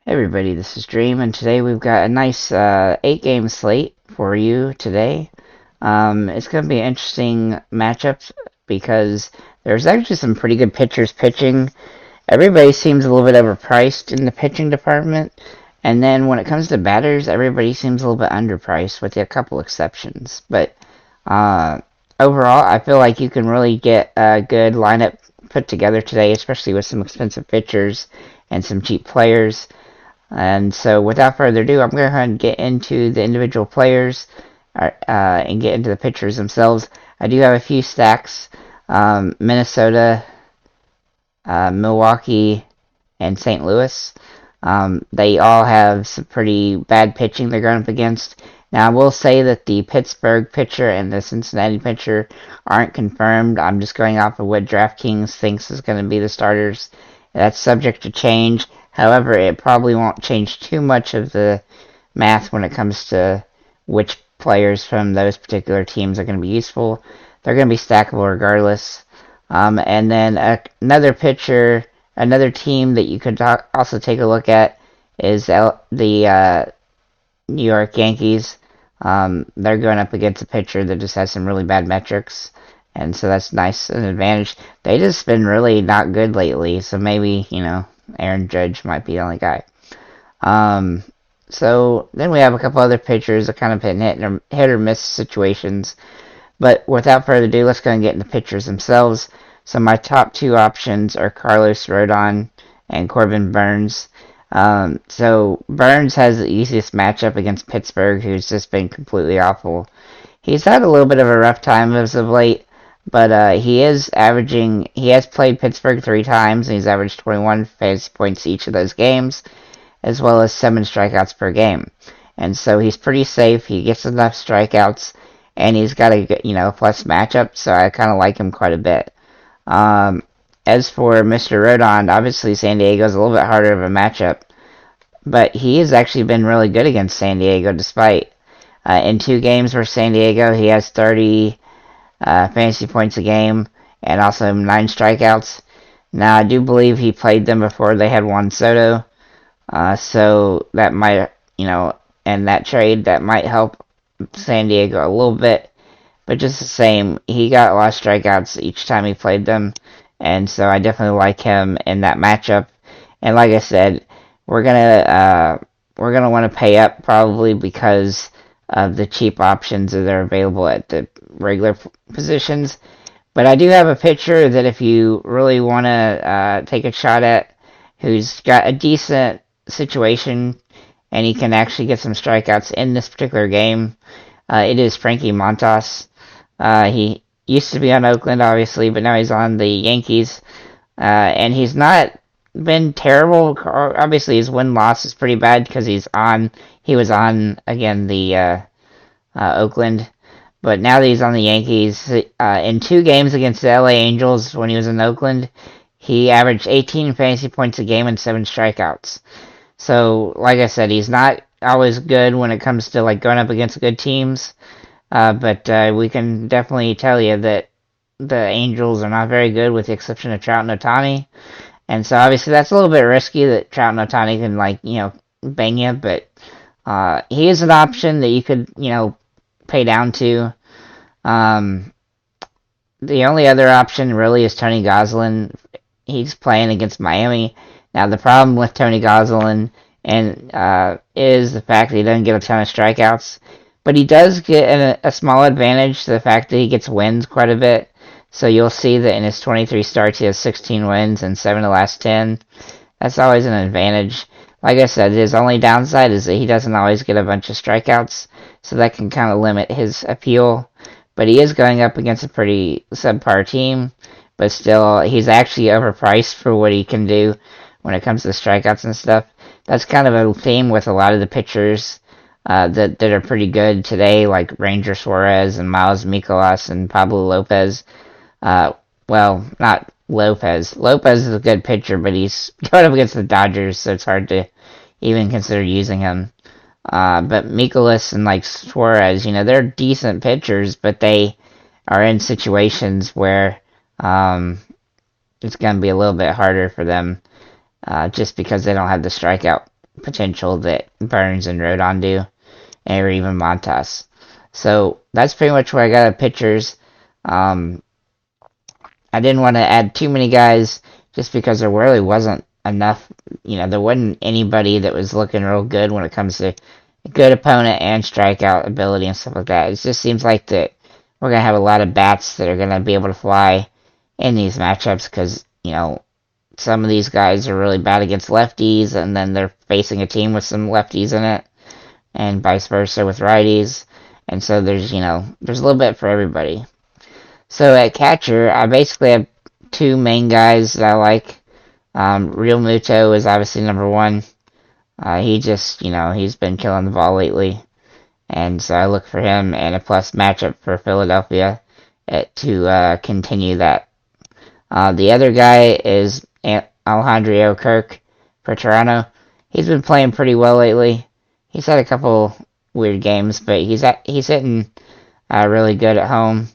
Hey everybody, this is Dream, and today we've got a nice 8-game slate for you today. It's going to be an interesting matchup because there's actually some pretty good pitchers pitching. Everybody seems a little bit overpriced in the pitching department, and then when it comes to batters, everybody seems a little bit underpriced with a couple exceptions. But uh, overall, I feel like you can really get a good lineup put together today, especially with some expensive pitchers and some cheap players. And so, without further ado, I'm going to go ahead and get into the individual players and get into the pitchers themselves. I do have a few stacks: Minnesota, Milwaukee, and St. Louis. They all have some pretty bad pitching they're going up against. Now, I will say that the Pittsburgh pitcher and the Cincinnati pitcher aren't confirmed. I'm just going off of what DraftKings thinks is going to be the starters. That's subject to change. However, it probably won't change too much of the math when it comes to which players from those particular teams are going to be useful. They're going to be stackable regardless. And then another pitcher, another team that you could also take a look at is the New York Yankees. They're going up against a pitcher that just has some really bad metrics, and so that's nice, an advantage. They just been really not good lately, so maybe, Aaron Judge might be the only guy. Um, so then we have a couple other pitchers that kind of been hit or miss situations. But without further ado, let's go and get into pitchers themselves. So my top two options are Carlos Rodon and Corbin Burnes. So Burnes has the easiest matchup against Pittsburgh, who's just been completely awful. He's had a little bit of a rough time as of late, but he has played Pittsburgh 3 times, and he's averaged 21 fantasy points each of those games, as well as 7 strikeouts per game. And so he's pretty safe. He gets enough strikeouts, and he's got a plus matchup, so I kind of like him quite a bit. Um, as for Mr. Rodon, obviously San Diego's a little bit harder of a matchup, but he has actually been really good against San Diego despite in 2 games for San Diego, he has 30 fantasy points a game and also 9 strikeouts. Now, I do believe he played them before they had Juan Soto, so that might, and that trade, that might help San Diego a little bit. But just the same, he got a lot of strikeouts each time he played them, and so I definitely like him in that matchup. And like I said, we're gonna want to pay up probably because of the cheap options that are available at the regular positions. But I do have a pitcher that if you really want to take a shot at, who's got a decent situation and he can actually get some strikeouts in this particular game, it is Frankie Montas. He used to be on Oakland, obviously, but now he's on the Yankees. And he's not been terrible. Obviously, his win-loss is pretty bad because he was on, again, the Oakland. But now that he's on the Yankees, in 2 games against the LA Angels when he was in Oakland, he averaged 18 fantasy points a game and 7 strikeouts. So, like I said, he's not always good when it comes to like going up against good teams. But we can definitely tell you that the Angels are not very good, with the exception of Trout and Ohtani. And so obviously that's a little bit risky that Trout and Ohtani can bang you, but he is an option that you could pay down to. Um, the only other option really is Tony Gonsolin. He's playing against Miami. Now the problem with Tony Gonsolin is the fact that he doesn't get a ton of strikeouts, but he does get a small advantage to the fact that he gets wins quite a bit. So you'll see that in his 23 starts, he has 16 wins and 7 of the last 10. That's always an advantage. Like I said, his only downside is that he doesn't always get a bunch of strikeouts, so that can kind of limit his appeal. But he is going up against a pretty subpar team, but still, he's actually overpriced for what he can do when it comes to strikeouts and stuff. That's kind of a theme with a lot of the pitchers that are pretty good today, like Ranger Suarez and Miles Mikolas and Pablo Lopez. Well, not Lopez. Lopez is a good pitcher, but he's going up against the Dodgers, so it's hard to even consider using him. But Mikolas and like Suarez, they're decent pitchers, but they are in situations where it's going to be a little bit harder for them just because they don't have the strikeout potential that Burns and Rodon do, or even Montas. So that's pretty much where I got at pitchers. Um, I didn't want to add too many guys just because there really wasn't enough. There wasn't anybody that was looking real good when it comes to good opponent and strikeout ability and stuff like that. It just seems like that we're gonna have a lot of bats that are gonna be able to fly in these matchups because some of these guys are really bad against lefties, and then they're facing a team with some lefties in it, and vice versa with righties. And so there's there's a little bit for everybody. So at catcher, I basically have two main guys that I like. Real Muto is obviously number one. He just, he's been killing the ball lately. And so I look for him and a plus matchup for Philadelphia to continue that. The other guy is Alejandro Kirk for Toronto. He's been playing pretty well lately. He's had a couple weird games, but he's hitting really good at home,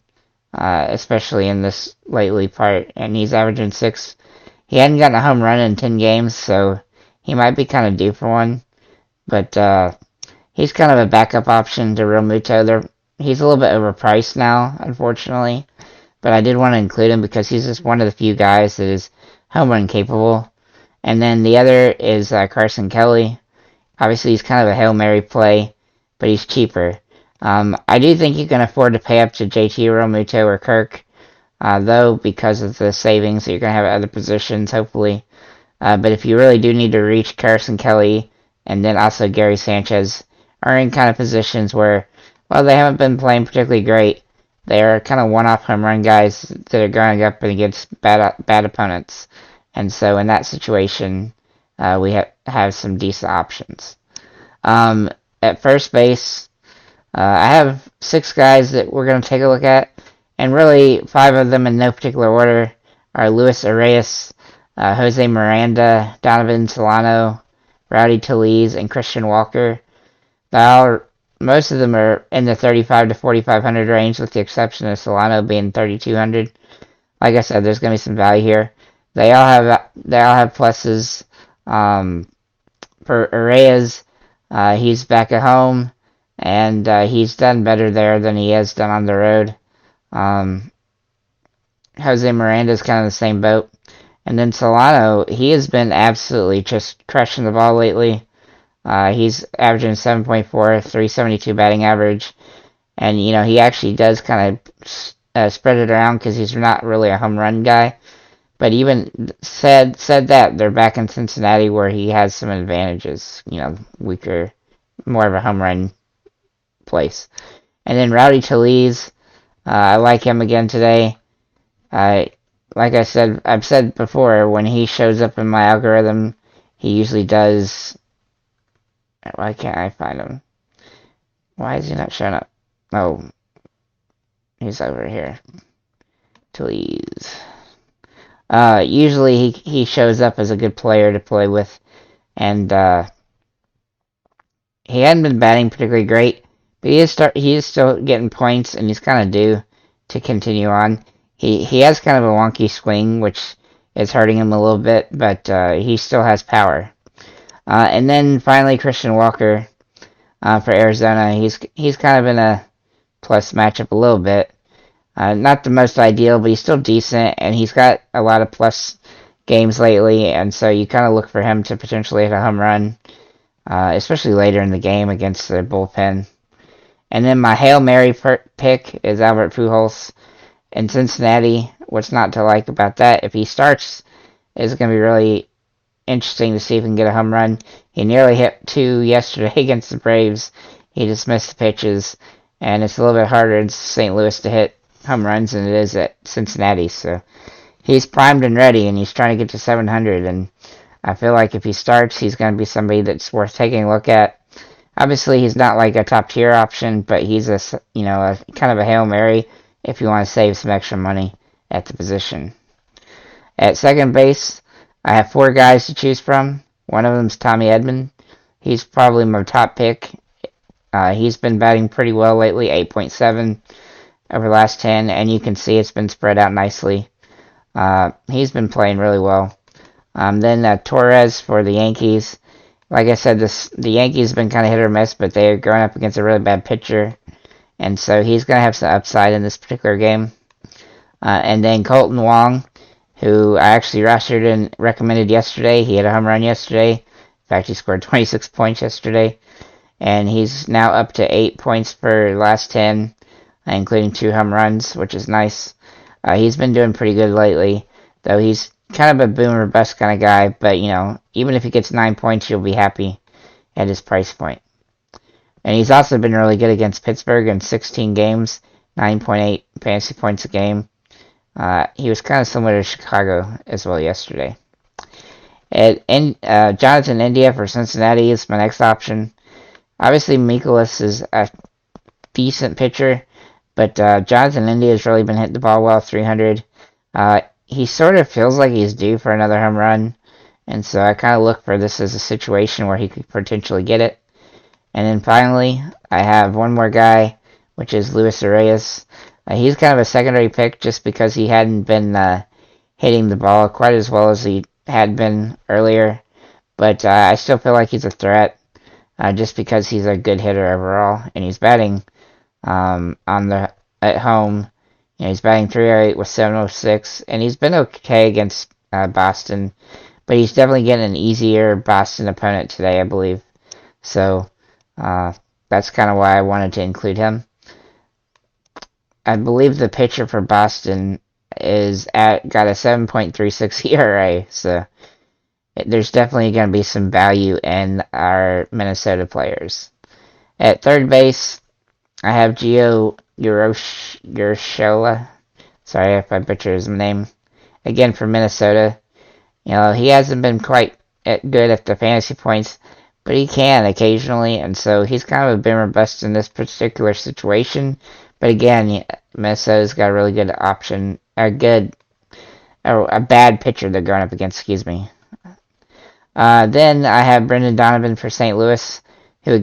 especially in this lately part. And he's averaging 6. He hadn't gotten a home run in 10 games, so he might be kind of due for one. But he's kind of a backup option to Real Muto. He's a little bit overpriced now, unfortunately. But I did want to include him because he's just one of the few guys that is home run capable. And then the other is Carson Kelly. Obviously, he's kind of a Hail Mary play, but he's cheaper. I do think you can afford to pay up to JT Realmuto or Kirk, though, because of the savings that you're going to have at other positions, hopefully. But if you really do need to reach, Carson Kelly and then also Gary Sanchez are in kind of positions where, well, they haven't been playing particularly great. They are kind of one-off home run guys that are going up against bad opponents. And so in that situation, we have some decent options. At first base, I have 6 guys that we're going to take a look at, and really 5 of them in no particular order are Luis Arias, Jose Miranda, Donovan Solano, Rowdy Tellez, and Christian Walker. Most of them are in the 35 to 4,500 range, with the exception of Solano being 3,200. Like I said, there's going to be some value here. They all have pluses. For Arias, he's back at home, and he's done better there than he has done on the road. Jose Miranda's kind of the same boat. And then Solano, he has been absolutely just crushing the ball lately. He's averaging 7.4, 372 batting average. And, he actually does kind of spread it around because he's not really a home run guy. But even said that, they're back in Cincinnati where he has some advantages. Weaker, more of a home run place. And then Rowdy Tellez, I like him again today. Like I've said before, when he shows up in my algorithm, he usually does. Why can't I find him? Why is he not showing up? Oh, he's over here. Tellez. Usually he shows up as a good player to play with, and he hadn't been batting particularly great, but he is still getting points, and he's kind of due to continue on. He has kind of a wonky swing, which is hurting him a little bit, but he still has power. And then finally Christian Walker for Arizona. He's kind of in a plus matchup a little bit. Not the most ideal, but he's still decent, and he's got a lot of plus games lately, and so you kind of look for him to potentially hit a home run, especially later in the game against the bullpen. And then my Hail Mary pick is Albert Pujols in Cincinnati. What's not to like about that? If he starts, it's going to be really interesting to see if he can get a home run. He nearly hit 2 yesterday against the Braves. He just missed the pitches, and it's a little bit harder in St. Louis to hit home runs than it is at Cincinnati. So he's primed and ready, and he's trying to get to 700. And I feel like if he starts, he's going to be somebody that's worth taking a look at. Obviously, he's not like a top tier option, but he's a kind of a Hail Mary if you want to save some extra money at the position. At second base, I have 4 guys to choose from. One of them is Tommy Edman. He's probably my top pick. He's been batting pretty well lately, 8.7 over the last 10, and you can see it's been spread out nicely. He's been playing really well. Then Torres for the Yankees. like I said, the Yankees have been kind of hit or miss, but they're going up against a really bad pitcher, and so he's going to have some upside in this particular game. And then Colton Wong, who I actually rostered and recommended yesterday. He had a home run yesterday. In fact, he scored 26 points yesterday. And he's now up to 8 points per last 10, including 2 home runs, which is nice. He's been doing pretty good lately, though he's kind of a boom or bust kind of guy. But, even if he gets 9 points, you'll be happy at his price point. And he's also been really good against Pittsburgh in 16 games, 9.8 fantasy points a game. He was kind of similar to Chicago as well yesterday. Jonathan India for Cincinnati is my next option. Obviously, Mikolas is a decent pitcher, but Jonathan India has really been hitting the ball well, 300. He sort of feels like he's due for another home run, and so I kind of look for this as a situation where he could potentially get it. And then finally, I have one more guy, which is Luis Arias. He's kind of a secondary pick just because he hadn't been hitting the ball quite as well as he had been earlier, but I still feel like he's a threat. Just because he's a good hitter overall, and he's batting at home. He's batting 308 with 706, and he's been okay against Boston, but he's definitely getting an easier Boston opponent today, I believe. So that's kind of why I wanted to include him. I believe the pitcher for Boston got a 7.36 ERA, so there's definitely going to be some value in our Minnesota players. At third base, I have Gio Urshela. Sorry if I butchered his name. Again, for Minnesota. He hasn't been quite good at the fantasy points, but he can occasionally, and so he's kind of a boom or bust in this particular situation. But again, Minnesota's got a really good option, a bad pitcher they're going up against, excuse me. Then I have Brendan Donovan for St. Louis, who's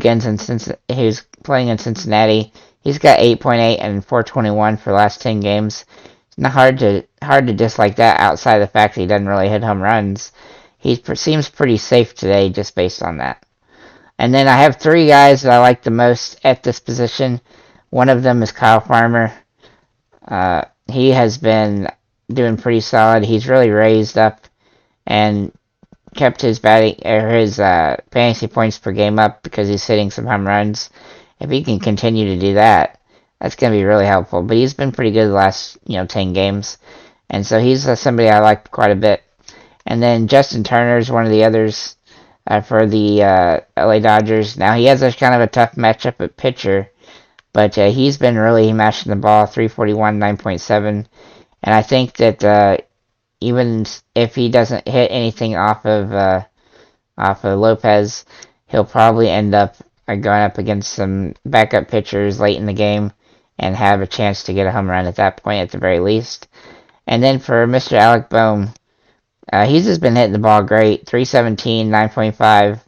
playing in Cincinnati. He's got 8.8 and 421 for the last 10 games. It's not hard to dislike that outside of the fact that he doesn't really hit home runs. He seems pretty safe today just based on that. And then I have 3 guys that I like the most at this position. One of them is Kyle Farmer. He has been doing pretty solid. He's really raised up and kept his fantasy points per game up because he's hitting some home runs. If he can continue to do that, that's going to be really helpful. But he's been pretty good the last 10 games, and so he's somebody I like quite a bit. And then Justin Turner is one of the others for the LA Dodgers. Now he has a kind of a tough matchup at pitcher, but he's been really mashing the ball, 341, 9.7, and I think that even if he doesn't hit anything off of Lopez, he'll probably end up going up against some backup pitchers late in the game and have a chance to get a home run at that point at the very least. And then for Mr. Alec Bohm, he's just been hitting the ball great, 317, 9.5.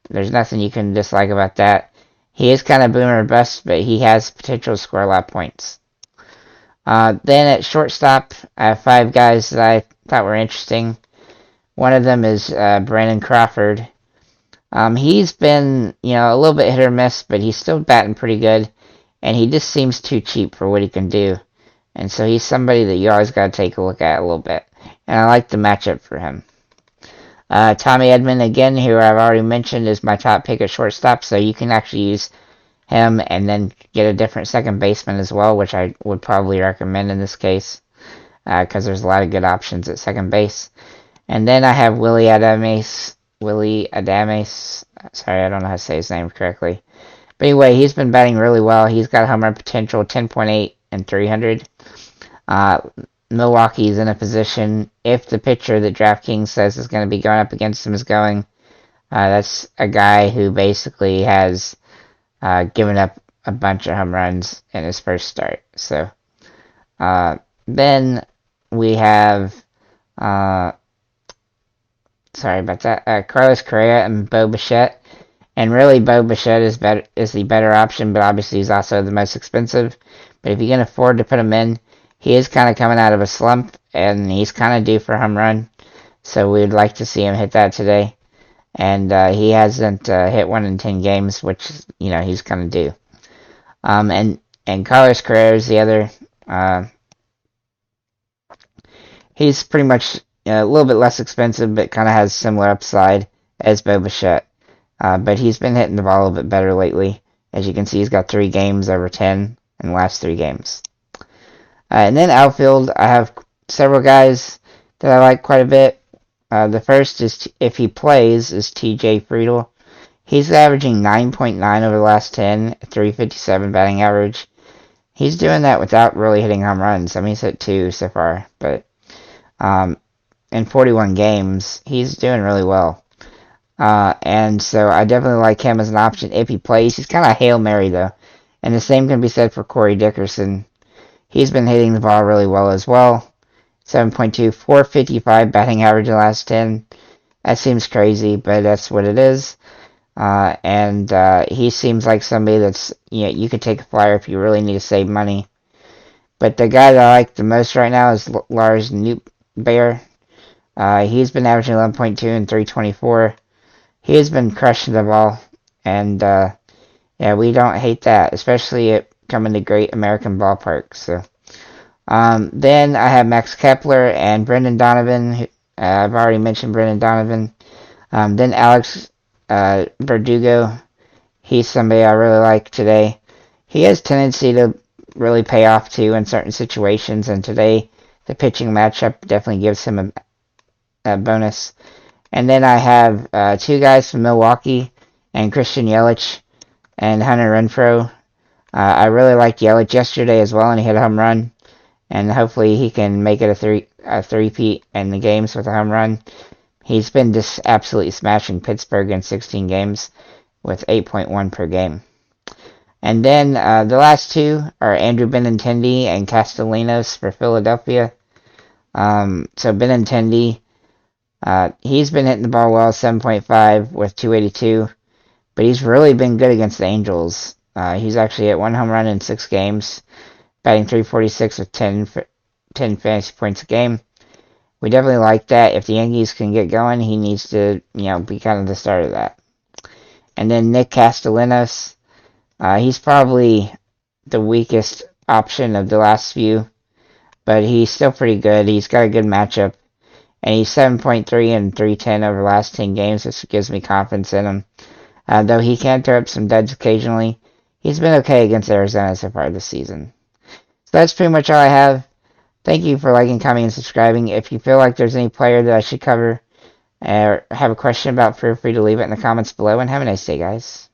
There's nothing you can dislike about that. He is kind of boomer bust, but he has potential to score a lot of points. Then at shortstop, I have 5 guys that I thought were interesting. One of them is Brandon Crawford. He's been, a little bit hit or miss, but he's still batting pretty good, and he just seems too cheap for what he can do. And so he's somebody that you always got to take a look at a little bit. And I like the matchup for him. Tommy Edman, again, who I've already mentioned, is my top pick at shortstop, so you can actually use him and then get a different second baseman as well, which I would probably recommend in this case, because there's a lot of good options at second base. And then I have Willie Adames. Sorry, I don't know how to say his name correctly. But anyway, he's been batting really well. He's got home run potential, 10.8 and 300. Milwaukee's in a position, if the pitcher that DraftKings says is going to be going up against him is going, that's a guy who basically has given up a bunch of home runs in his first start. So then we have, sorry about that, Carlos Correa and Bo Bichette. And really, Bo Bichette is the better option, but obviously he's also the most expensive. But if you can afford to put him in, he is kind of coming out of a slump, and he's kind of due for a home run. So we would like to see him hit that today. and he hasn't hit 1 in 10 games, which he's gonna do. And Carlos Carrera is the other. He's pretty much a little bit less expensive, but kind of has similar upside as Bo Bichette. But he's been hitting the ball a little bit better lately. As you can see, he's got 3 games over 10 in the last 3 games. And then outfield, I have several guys that I like quite a bit. The first is, if he plays, is TJ Friedl. He's averaging 9.9 over the last 10, 357 batting average. He's doing that without really hitting home runs. I mean, he's hit 2 so far, but in 41 games, he's doing really well. And so I definitely like him as an option if he plays. He's kind of a Hail Mary, though. And the same can be said for Corey Dickerson. He's been hitting the ball really well as well. 7.2, 455 batting average in the last 10. That seems crazy, but that's what it is. And he seems like somebody that's, you could take a flyer if you really need to save money. But the guy that I like the most right now is Lars Nootbaar. He's been averaging 11.2 and 324. He has been crushing the ball, and yeah, we don't hate that, especially it coming to great American ballparks. So then I have Max Kepler and Brendan Donovan. I've already mentioned Brendan Donovan. Then Alex Verdugo. He's somebody I really like today. He has tendency to really pay off too in certain situations, and today the pitching matchup definitely gives him a bonus. And then I have 2 guys from Milwaukee, and Christian Yelich and Hunter Renfroe. I really liked Yelich yesterday as well, and he hit a home run. And hopefully he can make it a three-peat in the games with a home run. He's been just absolutely smashing Pittsburgh in 16 games with 8.1 per game. And then the last 2 are Andrew Benintendi and Castellanos for Philadelphia. So Benintendi, he's been hitting the ball well, 7.5 with 282, but he's really been good against the Angels. He's actually hit 1 home run in 6 games, batting 346 with 10 fantasy points a game. We definitely like that. If the Yankees can get going, he needs to, be kind of the start of that. And then Nick Castellanos, he's probably the weakest option of the last few, but he's still pretty good. He's got a good matchup, and he's 7.3 and 310 over the last 10 games, which gives me confidence in him. Though he can throw up some duds occasionally, he's been okay against Arizona so far this season. So that's pretty much all I have. Thank you for liking, commenting, and subscribing. If you feel like there's any player that I should cover or have a question about, feel free to leave it in the comments below, and have a nice day, guys.